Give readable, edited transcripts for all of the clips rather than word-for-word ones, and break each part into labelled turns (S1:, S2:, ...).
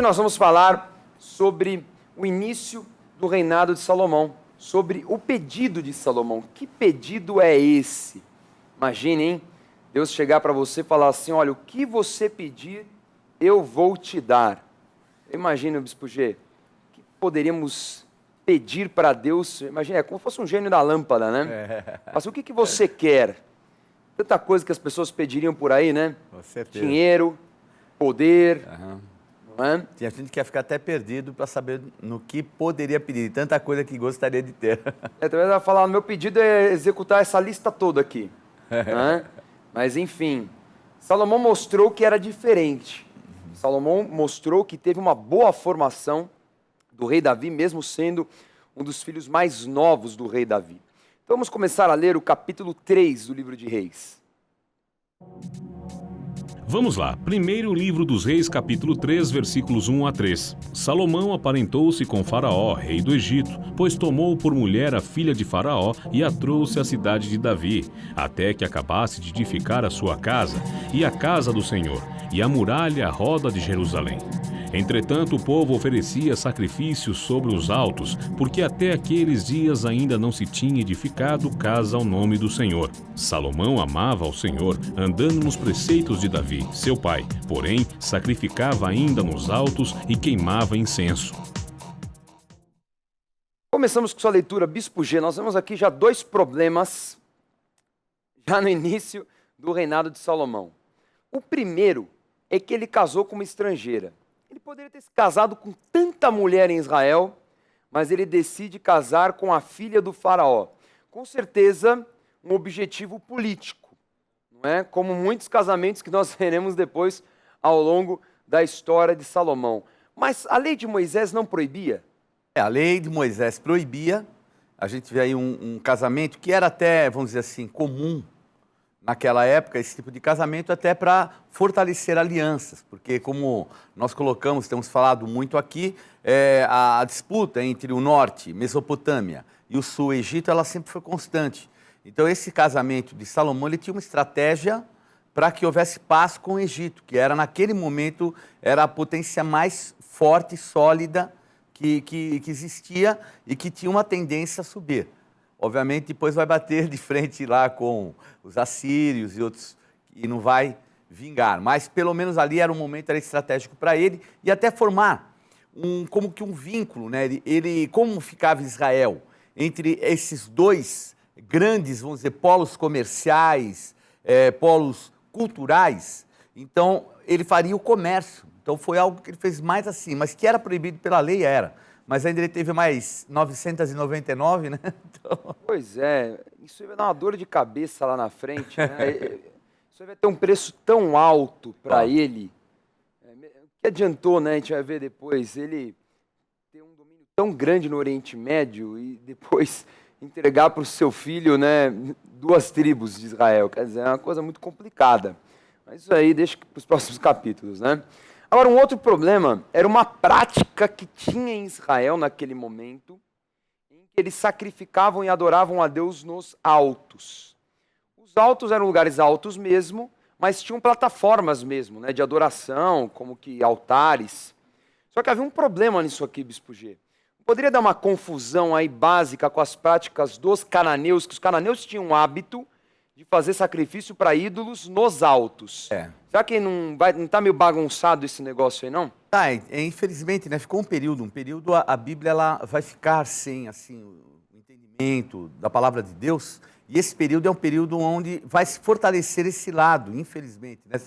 S1: nós vamos falar sobre o início do reinado de Salomão, sobre o pedido de Salomão. Que pedido é esse? Imagine, hein? Deus chegar para você e falar assim, olha, o que você pedir, eu vou te dar. Imagina, Bispo G, que poderíamos pedir para Deus, imagina, é como se fosse um gênio da lâmpada, né? Mas o que você quer? Tanta coisa que as pessoas pediriam por aí, né?
S2: Com certeza.
S1: Dinheiro, poder, não é?
S2: Tinha gente que ia ficar até perdido para saber no que poderia pedir, tanta coisa que gostaria de ter.
S1: Talvez ela falar, meu pedido é executar essa lista toda aqui. Né? Mas enfim, Salomão mostrou que era diferente. Salomão mostrou que teve uma boa formação do rei Davi, mesmo sendo um dos filhos mais novos do rei Davi. Então vamos começar a ler o capítulo 3 do livro de Reis.
S3: Vamos lá, primeiro livro dos Reis, capítulo 3, versículos 1 a 3. Salomão aparentou-se com Faraó, rei do Egito, pois tomou por mulher a filha de Faraó e a trouxe à cidade de Davi, até que acabasse de edificar a sua casa, e a casa do Senhor, e a muralha à roda de Jerusalém. Entretanto, o povo oferecia sacrifícios sobre os altos, porque até aqueles dias ainda não se tinha edificado casa ao nome do Senhor. Salomão amava ao Senhor, andando nos preceitos de Davi, seu pai, porém sacrificava ainda nos altos e queimava incenso.
S1: Começamos com sua leitura, Bispo G. Nós vemos aqui já dois problemas, já no início do reinado de Salomão. O primeiro é que ele casou com uma estrangeira. Ele poderia ter se casado com tanta mulher em Israel, mas ele decide casar com a filha do faraó. Com certeza, um objetivo político, não é? Como muitos casamentos que nós veremos depois ao longo da história de Salomão. Mas a lei de Moisés não proibia?
S2: A lei de Moisés proibia, a gente vê aí um casamento que era até, vamos dizer assim, comum naquela época, esse tipo de casamento até para fortalecer alianças, porque como nós colocamos, temos falado muito aqui, a disputa entre o norte, Mesopotâmia, e o sul, Egito, ela sempre foi constante. Então esse casamento de Salomão, ele tinha uma estratégia para que houvesse paz com o Egito, que era naquele momento, era a potência mais forte e sólida que existia e que tinha uma tendência a subir. Obviamente, depois vai bater de frente lá com os assírios e outros, e não vai vingar. Mas, pelo menos ali era um momento era estratégico para ele e até formar como que um vínculo, né? Como ficava Israel entre esses dois grandes, vamos dizer, polos comerciais, polos culturais. Então, ele faria o comércio. Então, foi algo que ele fez mais assim, mas que era proibido pela lei, era. Mas ainda ele teve mais 999, né? Então...
S1: Pois é, isso vai dar uma dor de cabeça lá na frente, né? Isso vai ter um preço tão alto para ele. O que adiantou, né? A gente vai ver depois, ele ter um domínio tão grande no Oriente Médio e depois entregar para o seu filho, né, 2 tribos de Israel. Quer dizer, é uma coisa muito complicada. Mas isso aí deixa para os próximos capítulos, né? Agora, um outro problema era uma prática que tinha em Israel naquele momento, em que eles sacrificavam e adoravam a Deus nos altos. Os altos eram lugares altos mesmo, mas tinham plataformas mesmo, né, de adoração, como que altares. Só que havia um problema nisso aqui, Bispo G. Poderia dar uma confusão aí básica com as práticas dos cananeus, que os cananeus tinham o hábito de fazer sacrifício para ídolos nos altos. Será que não está meio bagunçado esse negócio aí, não?
S2: Tá, infelizmente, né, ficou um período a Bíblia ela vai ficar sem assim, o entendimento da palavra de Deus, e esse período é um período onde vai se fortalecer esse lado, infelizmente. Né?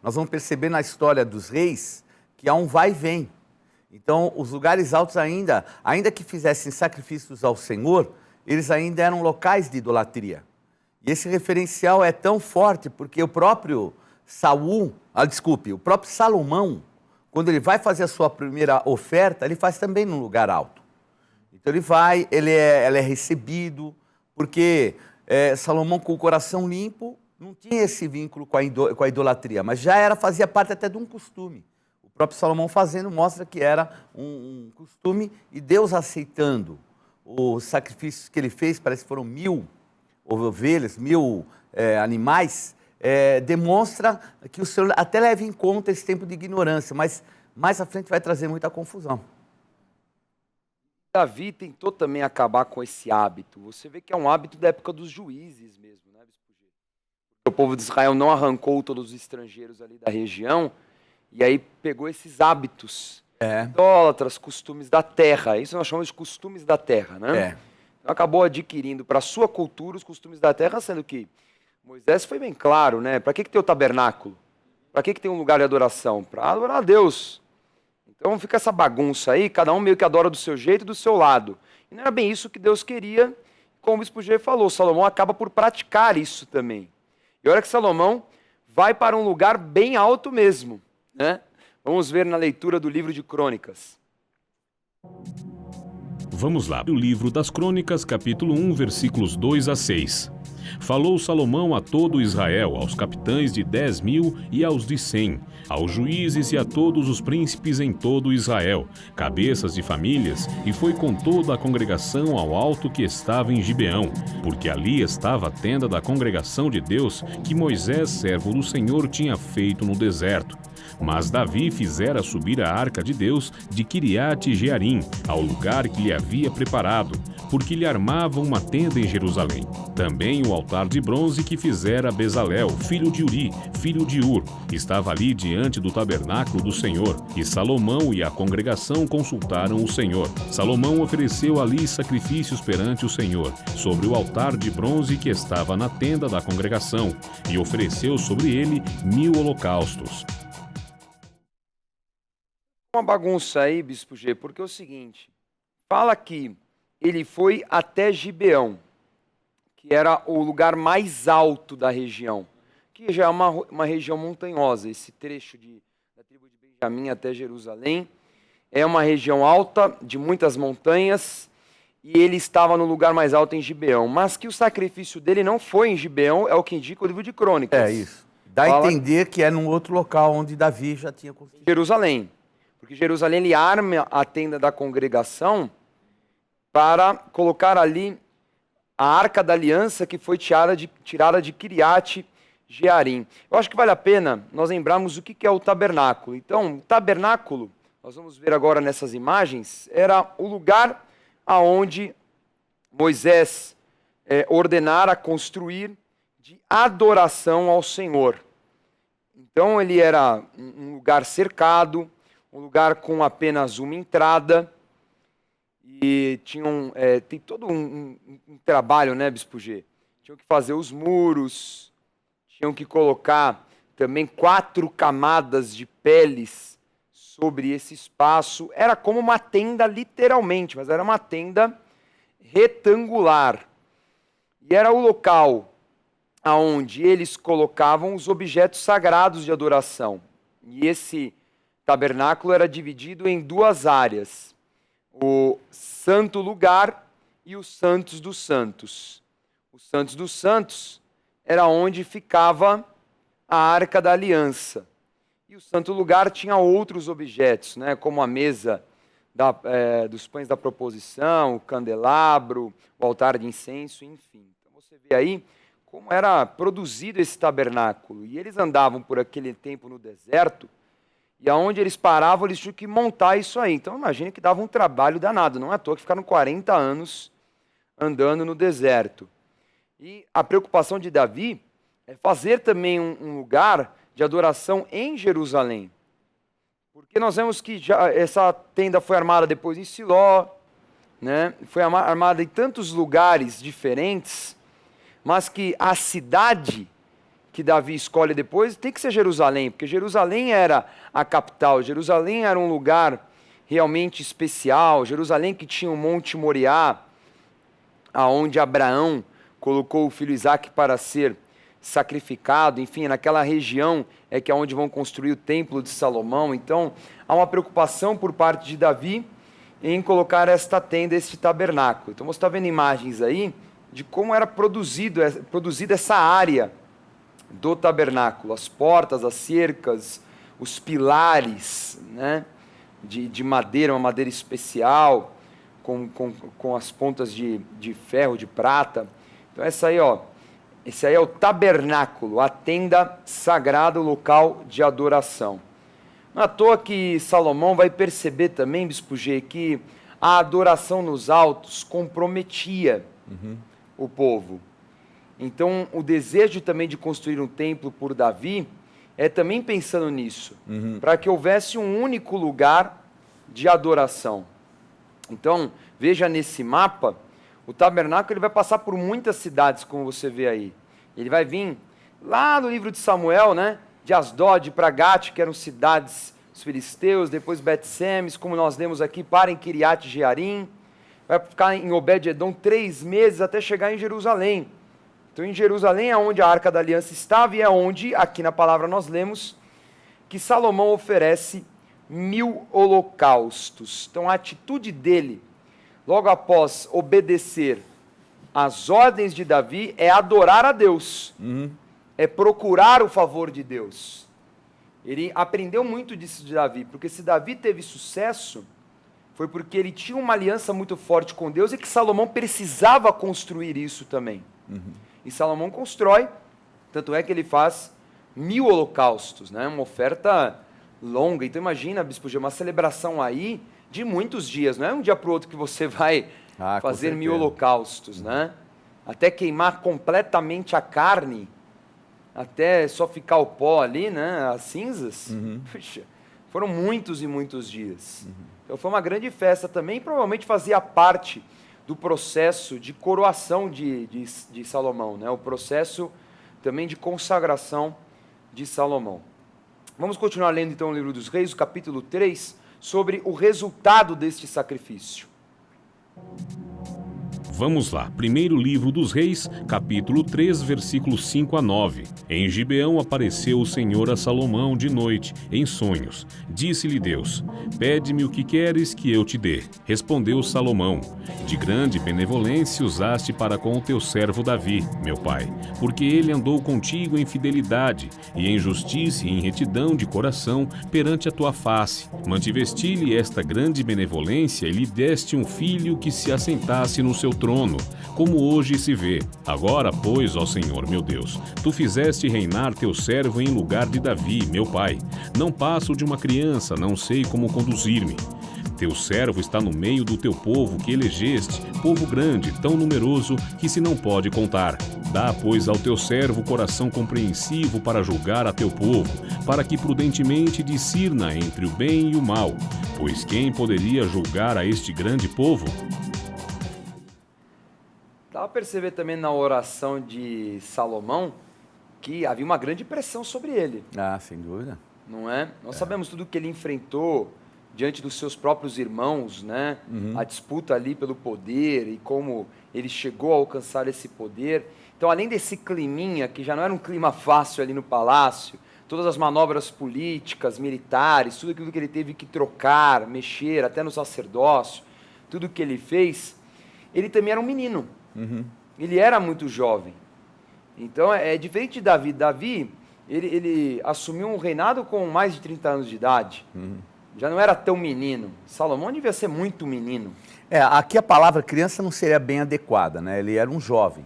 S2: Nós vamos perceber na história dos reis que há um vai e vem. Então, os lugares altos ainda que fizessem sacrifícios ao Senhor, eles ainda eram locais de idolatria. E esse referencial é tão forte porque o próprio o próprio Salomão, quando ele vai fazer a sua primeira oferta, ele faz também num lugar alto. Então ele é recebido, porque Salomão com o coração limpo não tinha esse vínculo com a idolatria, mas fazia parte até de um costume. O próprio Salomão fazendo mostra que era um costume e Deus aceitando os sacrifícios que ele fez, parece que foram 1000 ovelhas, 1000 demonstra que o Senhor até leva em conta esse tempo de ignorância, mas mais à frente vai trazer muita confusão.
S1: Davi tentou também acabar com esse hábito. Você vê que é um hábito da época dos juízes mesmo, né, Bispo G? O povo de Israel não arrancou todos os estrangeiros ali da região e aí pegou esses hábitos idólatras, costumes da terra. Isso nós chamamos de costumes da terra, né? Então acabou adquirindo para a sua cultura os costumes da terra, sendo que Moisés foi bem claro, né? Para que tem o tabernáculo? Para que tem um lugar de adoração? Para adorar a Deus. Então fica essa bagunça aí, cada um meio que adora do seu jeito e do seu lado. E não era bem isso que Deus queria, como o Bispo G falou, Salomão acaba por praticar isso também. E olha que Salomão vai para um lugar bem alto mesmo, né? Vamos ver na leitura do livro de Crônicas.
S3: Vamos lá, o livro das Crônicas, capítulo 1, versículos 2 a 6. Falou Salomão a todo Israel, aos capitães de 10.000 e aos de 100, aos juízes e a todos os príncipes em todo Israel, cabeças de famílias, e foi com toda a congregação ao alto que estava em Gibeão, porque ali estava a tenda da congregação de Deus, que Moisés, servo do Senhor, tinha feito no deserto. Mas Davi fizera subir a arca de Deus de Quiriate-Jearim, ao lugar que lhe havia preparado, porque lhe armava uma tenda em Jerusalém. Também o altar de bronze que fizera Bezalel, filho de Uri, filho de Ur, estava ali diante do tabernáculo do Senhor. E Salomão e a congregação consultaram o Senhor. Salomão ofereceu ali sacrifícios perante o Senhor, sobre o altar de bronze que estava na tenda da congregação, e ofereceu sobre ele 1000 holocaustos.
S1: Uma bagunça aí, Bispo G, porque é o seguinte, fala que ele foi até Gibeão, que era o lugar mais alto da região, que já é uma região montanhosa. Esse trecho da tribo de Benjamim até Jerusalém é uma região alta, de muitas montanhas, e ele estava no lugar mais alto em Gibeão, mas que o sacrifício dele não foi em Gibeão, é o que indica o livro de Crônicas.
S2: É isso. Dá a entender que é num outro local onde Davi já tinha construído.
S1: Jerusalém. Porque Jerusalém ele arma a tenda da congregação para colocar ali a Arca da Aliança que foi tirada de Quiriate-Jearim. Eu acho que vale a pena nós lembrarmos o que é o tabernáculo. Então, o tabernáculo, nós vamos ver agora nessas imagens, era o lugar aonde Moisés ordenara construir de adoração ao Senhor. Então, ele era um lugar cercado, um lugar com apenas uma entrada, e tem todo um trabalho, né, Bispo G? Tinham que fazer os muros, tinham que colocar também 4 camadas de peles sobre esse espaço. Era como uma tenda literalmente, mas era uma tenda retangular. E era o local onde eles colocavam os objetos sagrados de adoração. E esse tabernáculo era dividido em 2 áreas, o santo lugar e os santos dos santos. Os santos dos santos era onde ficava a Arca da Aliança. E o santo lugar tinha outros objetos, né, como a mesa dos pães da proposição, o candelabro, o altar de incenso, enfim. Então você vê aí como era produzido esse tabernáculo. E eles andavam por aquele tempo no deserto, e aonde eles paravam, eles tinham que montar isso aí. Então, imagine que dava um trabalho danado. Não é à toa que ficaram 40 anos andando no deserto. E a preocupação de Davi é fazer também um lugar de adoração em Jerusalém. Porque nós vemos que essa tenda foi armada depois em Siló, né? Foi armada em tantos lugares diferentes, mas que a cidade que Davi escolhe depois tem que ser Jerusalém, porque Jerusalém era a capital, Jerusalém era um lugar realmente especial, Jerusalém que tinha o Monte Moriá, aonde Abraão colocou o filho Isaque para ser sacrificado, enfim, naquela região é que é onde vão construir o templo de Salomão. Então, há uma preocupação por parte de Davi em colocar esta tenda, este tabernáculo. Então, você está vendo imagens aí de como era produzida essa área do tabernáculo, as portas, as cercas, os pilares, né, de madeira, uma madeira especial, com as pontas de ferro, de prata. Então esse aí é o tabernáculo, a tenda sagrada, o local de adoração. Não é à toa que Salomão vai perceber também, Bispo G, que a adoração nos altos comprometia o povo. Então, o desejo também de construir um templo por Davi é também pensando nisso, para que houvesse um único lugar de adoração. Então, veja nesse mapa, o tabernáculo ele vai passar por muitas cidades, como você vê aí. Ele vai vir lá no livro de Samuel, né, de Asdod para Gate, que eram cidades dos filisteus, depois Bet-Semes, como nós lemos aqui, para em Kiriat Jearim, vai ficar em Obed-Edom 3 meses até chegar em Jerusalém. Então, em Jerusalém é onde a Arca da Aliança estava e é onde, aqui na palavra nós lemos, que Salomão oferece 1000 holocaustos. Então, a atitude dele, logo após obedecer às ordens de Davi, é adorar a Deus, é procurar o favor de Deus. Ele aprendeu muito disso de Davi, porque se Davi teve sucesso, foi porque ele tinha uma aliança muito forte com Deus e que Salomão precisava construir isso também. E Salomão constrói, tanto é que ele faz 1000 holocaustos, né? Uma oferta longa. Então imagina, Bispo G, uma celebração aí de muitos dias, não é um dia para o outro que você vai fazer 1000 holocaustos, né? Até queimar completamente a carne, até só ficar o pó ali, né? As cinzas. Puxa, foram muitos e muitos dias. Então foi uma grande festa também, provavelmente fazia parte do processo de coroação de Salomão, né? O processo também de consagração de Salomão. Vamos continuar lendo então o livro dos Reis, o capítulo 3, sobre o resultado deste sacrifício.
S3: Vamos lá, primeiro livro dos Reis, capítulo 3, versículos 5 a 9. Em Gibeão apareceu o Senhor a Salomão de noite, em sonhos. Disse-lhe Deus, pede-me o que queres que eu te dê. Respondeu Salomão, de grande benevolência usaste para com o teu servo Davi, meu pai, porque ele andou contigo em fidelidade, e em justiça e em retidão de coração perante a tua face. Mantivesti-lhe esta grande benevolência e lhe deste um filho que se assentasse no seu trono, como hoje se vê. Agora, pois, ó Senhor, meu Deus, tu fizeste reinar teu servo em lugar de Davi, meu pai. Não passo de uma criança, não sei como conduzir-me. Teu servo está no meio do teu povo que elegeste, povo grande, tão numeroso que se não pode contar. Dá, pois, ao teu servo coração compreensivo para julgar a teu povo, para que prudentemente discirna entre o bem e o mal. Pois quem poderia julgar a este grande povo?
S1: Dá para perceber também na oração de Salomão que havia uma grande pressão sobre ele.
S2: Sem dúvida.
S1: Não é? Nós sabemos tudo que ele enfrentou diante dos seus próprios irmãos, né? A disputa ali pelo poder e como ele chegou a alcançar esse poder. Então, além desse climinha, que já não era um clima fácil ali no palácio, todas as manobras políticas, militares, tudo aquilo que ele teve que trocar, mexer, até no sacerdócio, tudo que ele fez, ele também era um menino. Ele era muito jovem. Então, é diferente de Davi. Davi, ele assumiu um reinado com mais de 30 anos de idade. Já não era tão menino. Salomão devia ser muito menino.
S2: Aqui a palavra criança não seria bem adequada, né? Ele era um jovem.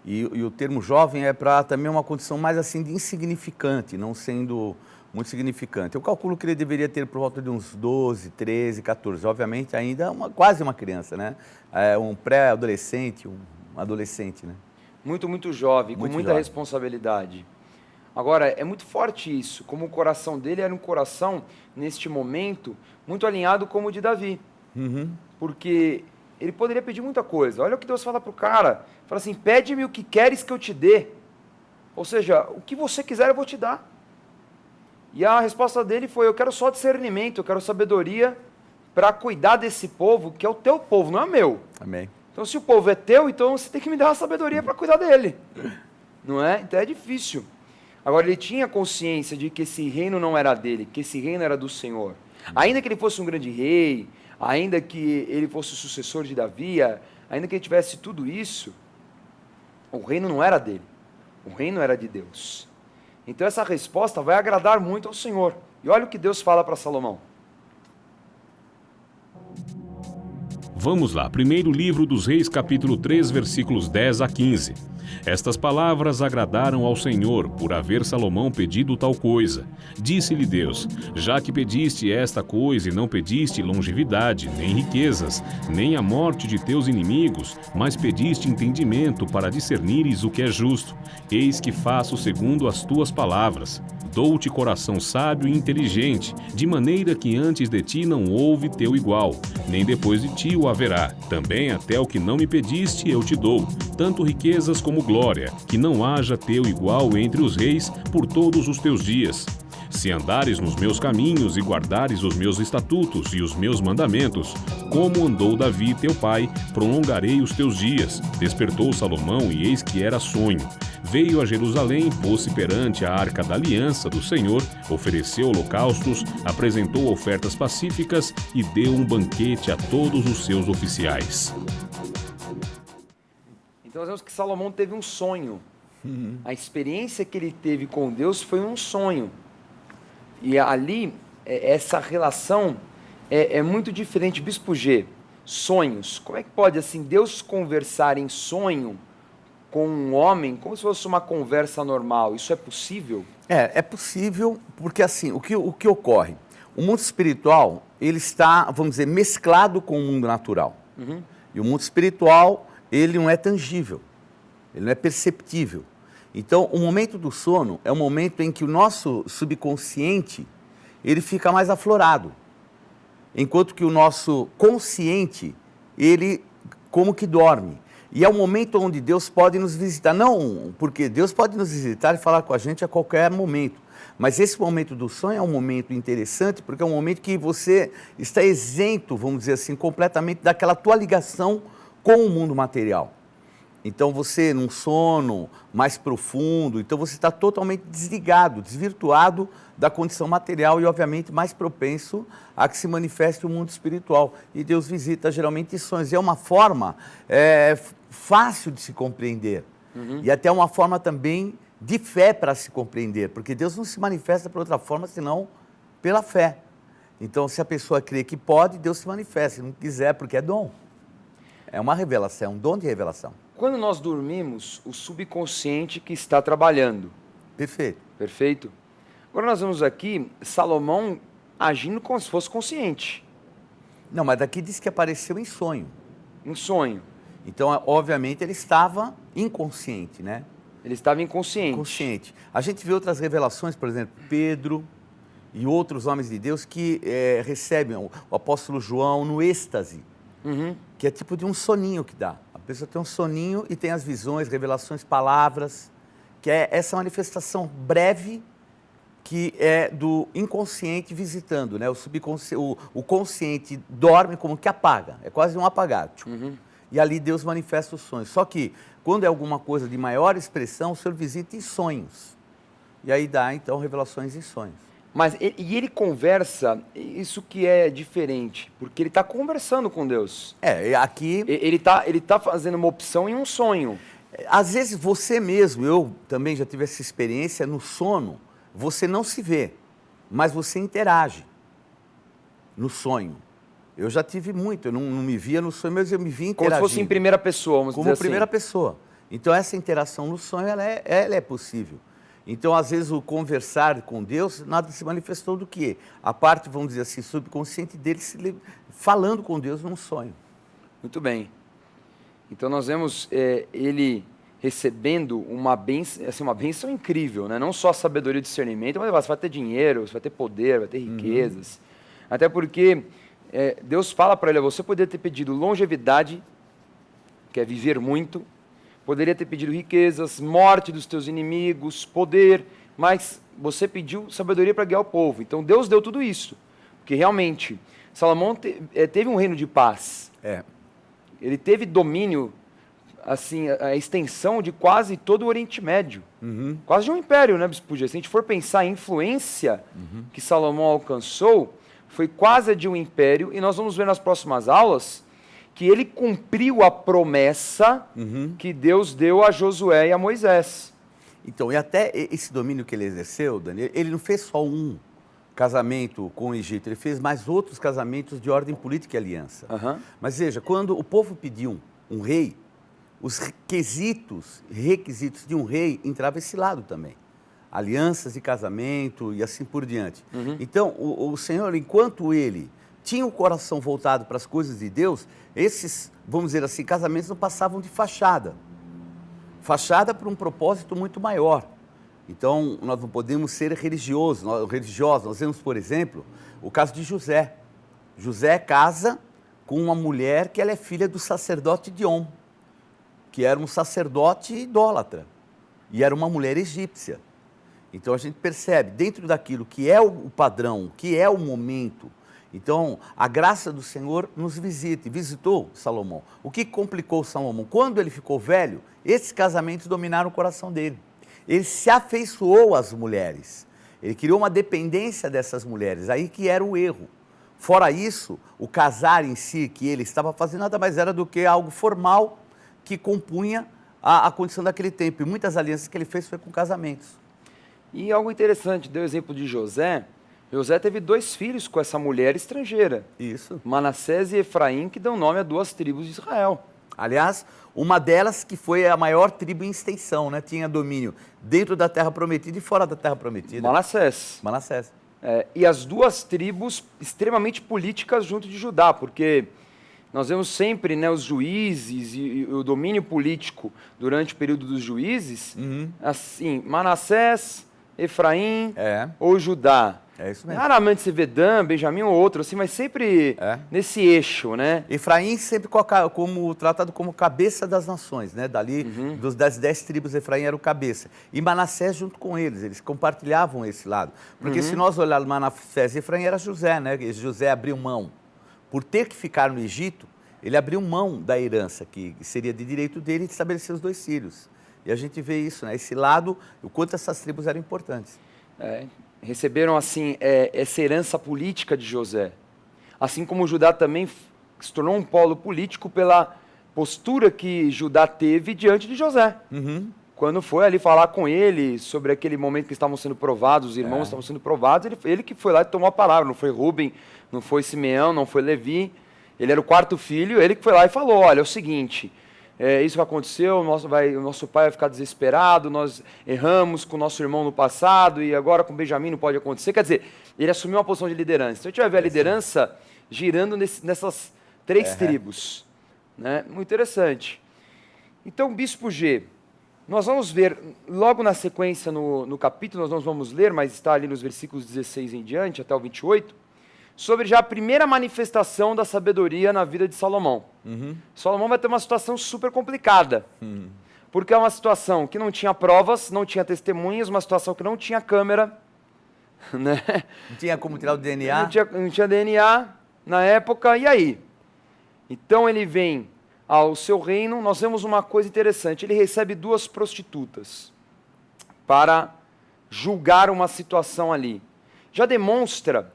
S2: E o termo jovem é para também uma condição mais assim de insignificante, não sendo muito significante. Eu calculo que ele deveria ter por volta de uns 12, 13, 14. Obviamente ainda quase uma criança, né? Um pré-adolescente, um adolescente, né?
S1: Muito, muito jovem, com muita responsabilidade. Agora, é muito forte isso, como o coração dele era um coração, neste momento, muito alinhado como o de Davi. Porque ele poderia pedir muita coisa. Olha o que Deus fala para o cara. Fala assim, pede-me o que queres que eu te dê. Ou seja, o que você quiser eu vou te dar. E a resposta dele foi, eu quero só discernimento, eu quero sabedoria para cuidar desse povo, que é o teu povo, não é meu.
S2: Amém.
S1: Então, se o povo é teu, então você tem que me dar a sabedoria para cuidar dele. Não é? Então é difícil. Agora, ele tinha consciência de que esse reino não era dele, que esse reino era do Senhor. Ainda que ele fosse um grande rei, ainda que ele fosse o sucessor de Davi, ainda que ele tivesse tudo isso, o reino não era dele. O reino era de Deus. Então, essa resposta vai agradar muito ao Senhor. E olha o que Deus fala para Salomão.
S3: Vamos lá, primeiro livro dos Reis, capítulo 3, versículos 10 a 15. Estas palavras agradaram ao Senhor, por haver Salomão pedido tal coisa. Disse-lhe Deus: já que pediste esta coisa e não pediste longevidade, nem riquezas, nem a morte de teus inimigos, mas pediste entendimento para discernires o que é justo, eis que faço segundo as tuas palavras. Dou-te coração sábio e inteligente, de maneira que antes de ti não houve teu igual, nem depois de ti o haverá. Também até o que não me pediste eu te dou, tanto riquezas como glória, que não haja teu igual entre os reis por todos os teus dias. Se andares nos meus caminhos e guardares os meus estatutos e os meus mandamentos, como andou Davi teu pai, prolongarei os teus dias. Despertou Salomão e eis que era sonho. Veio a Jerusalém, pôs-se perante a arca da aliança do Senhor, ofereceu holocaustos, apresentou ofertas pacíficas e deu um banquete a todos os seus oficiais.
S1: Então nós vemos que Salomão teve um sonho. A experiência que ele teve com Deus foi um sonho. E ali, essa relação é muito diferente. Bispo G, sonhos. Como é que pode, assim, Deus conversar em sonho com um homem como se fosse uma conversa normal? Isso é possível?
S2: É possível, porque assim, o que ocorre? O mundo espiritual, ele está, vamos dizer, mesclado com o mundo natural. E o mundo espiritual, ele não é tangível, ele não é perceptível. Então, o momento do sono é o momento em que o nosso subconsciente, ele fica mais aflorado. Enquanto que o nosso consciente, ele como que dorme. E é o momento onde Deus pode nos visitar. Não, porque Deus pode nos visitar e falar com a gente a qualquer momento. Mas esse momento do sonho é um momento interessante, porque é um momento que você está isento, vamos dizer assim, completamente daquela tua ligação com o mundo material. Então você, num sono mais profundo, então você está totalmente desligado, desvirtuado da condição material e, obviamente, mais propenso a que se manifeste o mundo espiritual. E Deus visita geralmente em sonhos. E é uma forma fácil de se compreender. E até uma forma também de fé para se compreender, porque Deus não se manifesta por outra forma senão pela fé. Então, se a pessoa crê que pode, Deus se manifesta. Se não quiser, porque é dom. É uma revelação, um dom de revelação.
S1: Quando nós dormimos, o subconsciente que está trabalhando.
S2: Perfeito.
S1: Perfeito? Agora nós vemos aqui Salomão agindo como se fosse consciente.
S2: Não, mas daqui diz que apareceu em sonho.
S1: Em sonho.
S2: Então, obviamente, ele estava inconsciente, né?
S1: Ele estava inconsciente.
S2: Consciente. A gente vê outras revelações, por exemplo, Pedro e outros homens de Deus que recebem o apóstolo João no êxtase, que é tipo de um soninho que dá. A pessoa tem um soninho e tem as visões, revelações, palavras, que é essa manifestação breve que é do inconsciente visitando, né? O consciente dorme como que apaga, é quase um apagar. E ali Deus manifesta os sonhos. Só que quando é alguma coisa de maior expressão, o Senhor visita em sonhos. E aí dá, então, revelações em sonhos.
S1: Mas ele conversa, isso que é diferente, porque ele está conversando com Deus.
S2: Aqui...
S1: Ele tá fazendo uma opção em um sonho.
S2: Às vezes você mesmo, eu também já tive essa experiência, no sono, você não se vê, mas você interage no sonho. Eu já tive muito, eu não me via no sonho, mas eu me via interagindo.
S1: Como se fosse em primeira pessoa, vamos dizer assim.
S2: Como primeira pessoa. Então, essa interação no sonho, ela é possível. Então, às vezes, o conversar com Deus, nada se manifestou do que a parte, vamos dizer assim, subconsciente dele falando com Deus num sonho.
S1: Muito bem. Então, nós vemos ele recebendo uma bênção incrível, né? Não só sabedoria e discernimento, mas você vai ter dinheiro, você vai ter poder, vai ter riquezas. Até porque Deus fala para ele, você poderia ter pedido longevidade, que é viver muito, poderia ter pedido riquezas, morte dos teus inimigos, poder, mas você pediu sabedoria para guiar o povo. Então Deus deu tudo isso, porque realmente Salomão teve um reino de paz. Ele teve domínio, assim, a extensão de quase todo o Oriente Médio. Quase de um império, né, Bispo G? Se a gente for pensar a influência que Salomão alcançou, foi quase a de um império, e nós vamos ver nas próximas aulas que ele cumpriu a promessa que Deus deu a Josué e a Moisés.
S2: Então, e até esse domínio que ele exerceu, Daniel, ele não fez só um casamento com o Egito, ele fez mais outros casamentos de ordem política e aliança. Mas veja, quando o povo pediu um rei, os requisitos de um rei entrava esse lado também. Alianças de casamento e assim por diante. Então, o Senhor, enquanto ele tinha o coração voltado para as coisas de Deus, esses, vamos dizer assim, casamentos não passavam de fachada. Fachada para um propósito muito maior. Então, nós não podemos ser religiosos. Nós vemos, por exemplo, o caso de José. José casa com uma mulher que ela é filha do sacerdote Diom, que era um sacerdote idólatra, e era uma mulher egípcia. Então a gente percebe, dentro daquilo que é o padrão, que é o momento, então a graça do Senhor nos visita, e visitou Salomão. O que complicou Salomão? Quando ele ficou velho, esses casamentos dominaram o coração dele. Ele se afeiçoou às mulheres, ele criou uma dependência dessas mulheres, aí que era o erro. Fora isso, o casar em si, que ele estava fazendo, nada mais era do que algo formal que compunha a condição daquele tempo. E muitas alianças que ele fez foi com casamentos.
S1: E algo interessante, deu o exemplo de José. José teve 2 filhos com essa mulher estrangeira.
S2: Isso.
S1: Manassés e Efraim, que dão nome a 2 tribos de Israel.
S2: Aliás, uma delas que foi a maior tribo em extensão, né? Tinha domínio dentro da Terra Prometida e fora da Terra Prometida.
S1: Manassés.
S2: Manassés.
S1: E as 2 tribos extremamente políticas junto de Judá, porque nós vemos sempre, né, os juízes e o domínio político durante o período dos juízes, assim, Manassés, Efraim ou Judá.
S2: É isso mesmo.
S1: Raramente você vê Dan, Benjamim ou outro, assim, mas sempre nesse eixo, né?
S2: Efraim sempre tratado como cabeça das nações, né? Dali, das 10 tribos, Efraim era o cabeça. E Manassés junto com eles compartilhavam esse lado. Porque se nós olharmos Manassés e Efraim, era José, né? José abriu mão. Por ter que ficar no Egito, ele abriu mão da herança, que seria de direito dele, de estabelecer os 2 filhos. E a gente vê isso, né? Esse lado, o quanto essas tribos eram importantes.
S1: Receberam, assim, essa herança política de José. Assim como Judá também se tornou um polo político pela postura que Judá teve diante de José. Quando foi ali falar com ele sobre aquele momento que estavam sendo provados, os irmãos estavam sendo provados, ele que foi lá e tomou a palavra. Não foi Rubem, não foi Simeão, não foi Levi. Ele era o 4º filho, ele que foi lá e falou, olha, é o seguinte... isso que aconteceu, o nosso pai vai ficar desesperado, nós erramos com o nosso irmão no passado e agora com Benjamim não pode acontecer. Quer dizer, ele assumiu uma posição de liderança. Então a gente vai ver a liderança girando nessas 3 tribos. Né? Muito interessante. Então, Bispo G, nós vamos ver, logo na sequência no capítulo, nós não vamos ler, mas está ali nos versículos 16 em diante, até o 28, sobre já a primeira manifestação da sabedoria na vida de Salomão. Salomão vai ter uma situação super complicada, porque é uma situação que não tinha provas, não tinha testemunhas, uma situação que não tinha câmera, né?
S2: Não tinha como tirar o DNA.
S1: Não tinha DNA na época, e aí? Então ele vem ao seu reino, nós vemos uma coisa interessante, ele recebe 2 prostitutas para julgar uma situação ali. Já demonstra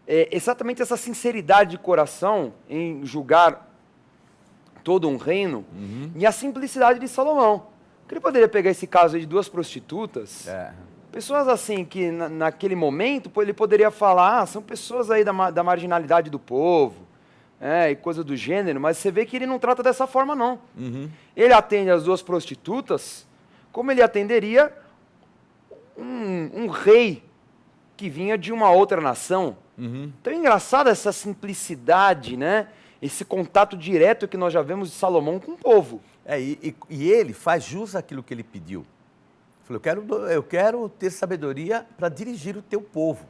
S1: exatamente essa sinceridade de coração em julgar todo um reino e a simplicidade de Salomão. Porque ele poderia pegar esse caso aí de 2 prostitutas, pessoas assim que naquele momento ele poderia falar, são pessoas aí da marginalidade do povo, e coisa do gênero, mas você vê que ele não trata dessa forma não. Ele atende as 2 prostitutas como ele atenderia um rei que vinha de uma outra nação. Então é engraçado essa simplicidade, né? Esse contato direto que nós já vemos de Salomão com o povo.
S2: E ele faz jus àquilo que ele pediu. Ele falou, eu quero ter sabedoria para dirigir o teu povo.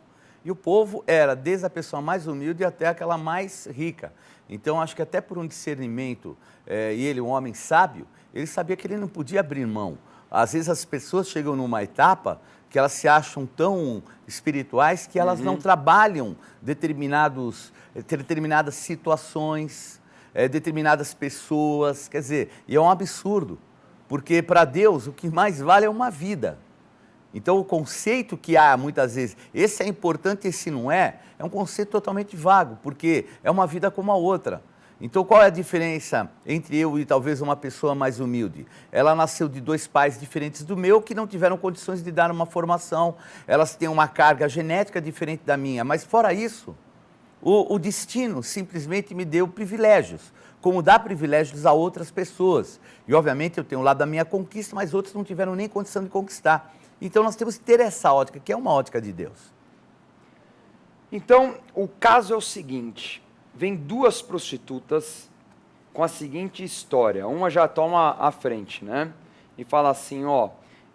S2: E o povo era desde a pessoa mais humilde até aquela mais rica. Então acho que até por um discernimento, e ele um homem sábio, ele sabia que ele não podia abrir mão. Às vezes as pessoas chegam numa etapa que elas se acham tão espirituais que elas não trabalham determinadas situações, determinadas pessoas, quer dizer, e é um absurdo, porque para Deus o que mais vale é uma vida. Então o conceito que há muitas vezes, esse é importante, esse não é um conceito totalmente vago, porque é uma vida como a outra. Então, qual é a diferença entre eu e talvez uma pessoa mais humilde? Ela nasceu de 2 pais diferentes do meu, que não tiveram condições de dar uma formação, elas têm uma carga genética diferente da minha, mas fora isso, o destino simplesmente me deu privilégios. como dar privilégios a outras pessoas. E, obviamente, eu tenho o lado da minha conquista, mas outros não tiveram nem condição de conquistar. Então, nós temos que ter essa ótica, que é uma ótica de Deus.
S1: Então, o caso é o seguinte, vem 2 prostitutas com a seguinte história, uma já toma a frente, né? E fala assim, ó,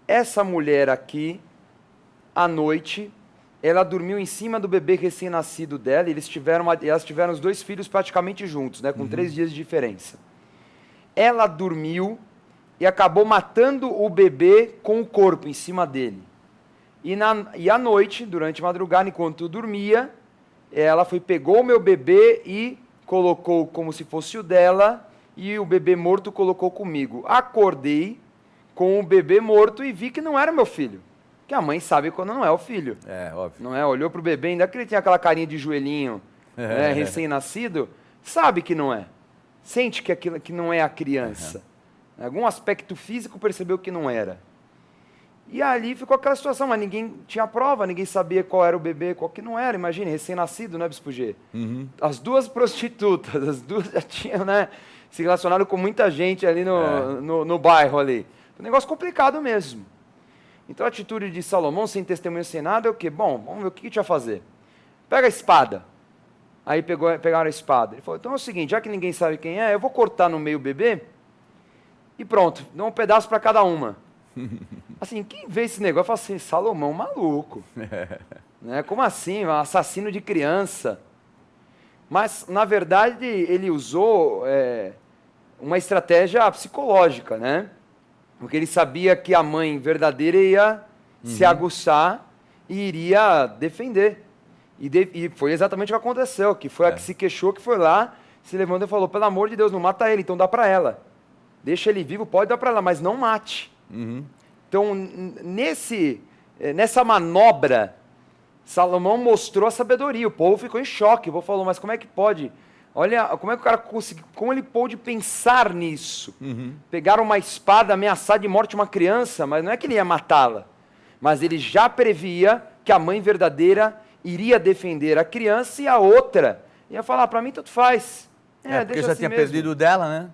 S1: essa mulher aqui, à noite, ela dormiu em cima do bebê recém-nascido dela, e elas tiveram os 2 filhos praticamente juntos, né? Com 3 dias de diferença. Ela dormiu e acabou matando o bebê com o corpo em cima dele. E à noite, durante a madrugada, enquanto eu dormia, ela pegou o meu bebê e colocou como se fosse o dela, e o bebê morto colocou comigo. Acordei com o bebê morto e vi que não era meu filho. Que a mãe sabe quando não é o filho.
S2: É, óbvio.
S1: Não é? Olhou pro bebê, ainda que ele tinha aquela carinha de joelhinho, né, recém-nascido, sabe que não é. Sente que aquilo que não é a criança. Algum aspecto físico percebeu que não era. E ali ficou aquela situação, mas ninguém tinha prova, ninguém sabia qual era o bebê, qual que não era. Imagine, recém-nascido, né, Bispo G? As 2 prostitutas, as 2 já tinham, né, se relacionado com muita gente ali no bairro ali. Um negócio complicado mesmo. Então a atitude de Salomão, sem testemunho, sem nada, é o quê? Bom, vamos ver o que a gente vai fazer. Pega a espada. Aí pegaram a espada. Ele falou, então é o seguinte, já que ninguém sabe quem é, eu vou cortar no meio o bebê e pronto, dá um pedaço para cada uma. Assim, quem vê esse negócio fala assim, Salomão, maluco. Né? Como assim? Um assassino de criança. Mas, na verdade, ele usou uma estratégia psicológica, né? Porque ele sabia que a mãe verdadeira ia se aguçar e iria defender. E foi exatamente o que aconteceu, que foi a que se queixou, que foi lá, se levantou e falou, pelo amor de Deus, não mata ele, então dá para ela. Deixa ele vivo, pode dar para ela, mas não mate. Então, nessa manobra, Salomão mostrou a sabedoria. O povo ficou em choque. O povo falou, mas como é que pode? Olha, como é que o cara conseguiu, como ele pôde pensar nisso? Pegar uma espada, ameaçar de morte uma criança, mas não é que ele ia matá-la. Mas ele já previa que a mãe verdadeira iria defender a criança e a outra ia falar, para mim tudo faz.
S2: Porque já tinha perdido dela, né?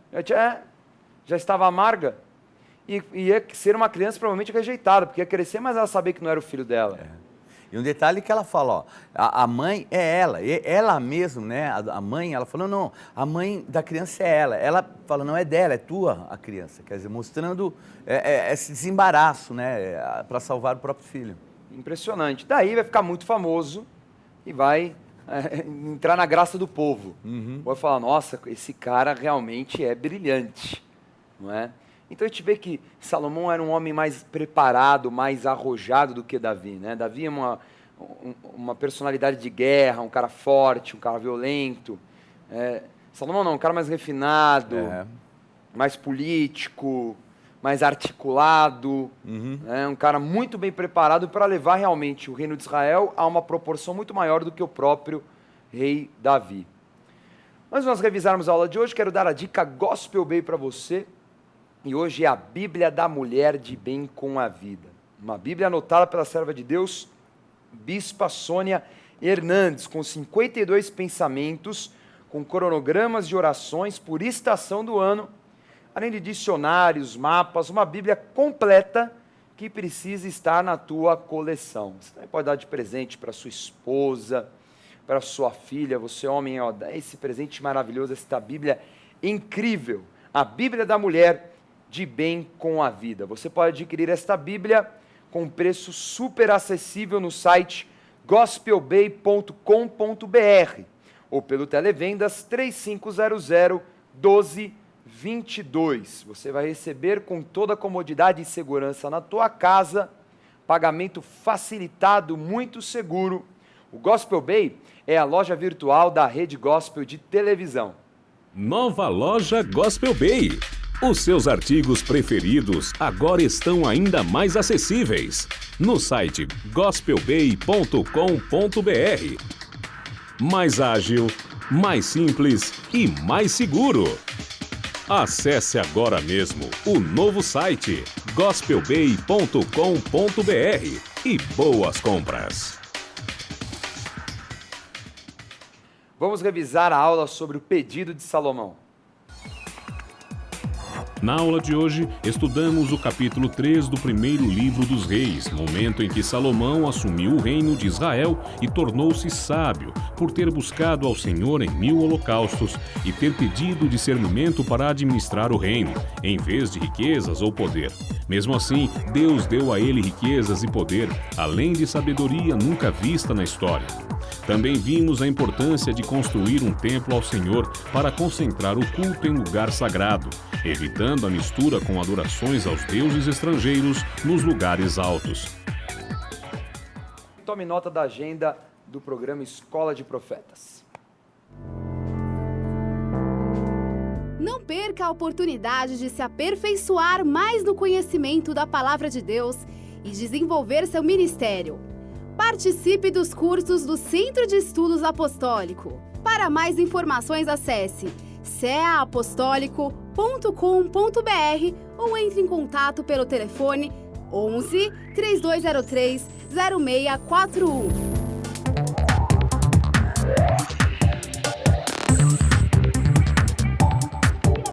S1: Já estava amarga. E ia ser uma criança provavelmente rejeitada, porque ia crescer, mas ela sabia que não era o filho dela.
S2: E um detalhe que ela fala, ó, a mãe é ela mesmo, né? A mãe, ela falou, não, a mãe da criança é ela. Ela fala, não é dela, é tua a criança. Quer dizer, mostrando esse desembaraço, né? Para salvar o próprio filho. Impressionante.
S1: Daí vai ficar muito famoso e vai entrar na graça do povo. Vai falar, nossa, esse cara realmente é brilhante, não é? Então a gente vê que Salomão era um homem mais preparado, mais arrojado do que Davi, né? Davi é uma personalidade de guerra, um cara forte, um cara violento. Salomão não, um cara mais refinado, mais político, mais articulado, um cara muito bem preparado para levar realmente o reino de Israel a uma proporção muito maior do que o próprio rei Davi. Mas nós revisarmos a aula de hoje, quero dar a dica Gospel Bay para você. E hoje é a Bíblia da Mulher de Bem com a Vida. Uma Bíblia anotada pela serva de Deus, Bispa Sônia Hernandes, com 52 pensamentos, com cronogramas de orações por estação do ano, além de dicionários, mapas, uma Bíblia completa que precisa estar na tua coleção. Você também pode dar de presente para sua esposa, para sua filha, você homem, ó, dá esse presente maravilhoso, esta Bíblia incrível, a Bíblia da Mulher de Bem com a Vida. Você pode adquirir esta Bíblia com um preço super acessível no site gospelbay.com.br ou pelo Televendas 3500-1222. Você vai receber com toda a comodidade e segurança na tua casa, pagamento facilitado, muito seguro. O Gospel Bay é a loja virtual da Rede Gospel de televisão.
S3: Nova loja Gospel Bay. Os seus artigos preferidos agora estão ainda mais acessíveis no site gospelbay.com.br. Mais ágil, mais simples e mais seguro. Acesse agora mesmo o novo site gospelbay.com.br e boas compras.
S1: Vamos revisar a aula sobre o pedido de Salomão.
S3: Na aula de hoje, estudamos o capítulo 3 do primeiro livro dos Reis, momento em que Salomão assumiu o reino de Israel e tornou-se sábio, por ter buscado ao Senhor em 1000 holocaustos e ter pedido discernimento para administrar o reino, em vez de riquezas ou poder. Mesmo assim, Deus deu a ele riquezas e poder, além de sabedoria nunca vista na história. Também vimos a importância de construir um templo ao Senhor para concentrar o culto em lugar sagrado, evitando a mistura com adorações aos deuses estrangeiros nos lugares altos.
S1: Tome nota da agenda do programa Escola de Profetas.
S4: Não perca a oportunidade de se aperfeiçoar mais no conhecimento da Palavra de Deus e desenvolver seu ministério. Participe dos cursos do Centro de Estudos Apostólico. Para mais informações, acesse ceaapostólico.com.br ou entre em contato pelo telefone 11 3203 0641.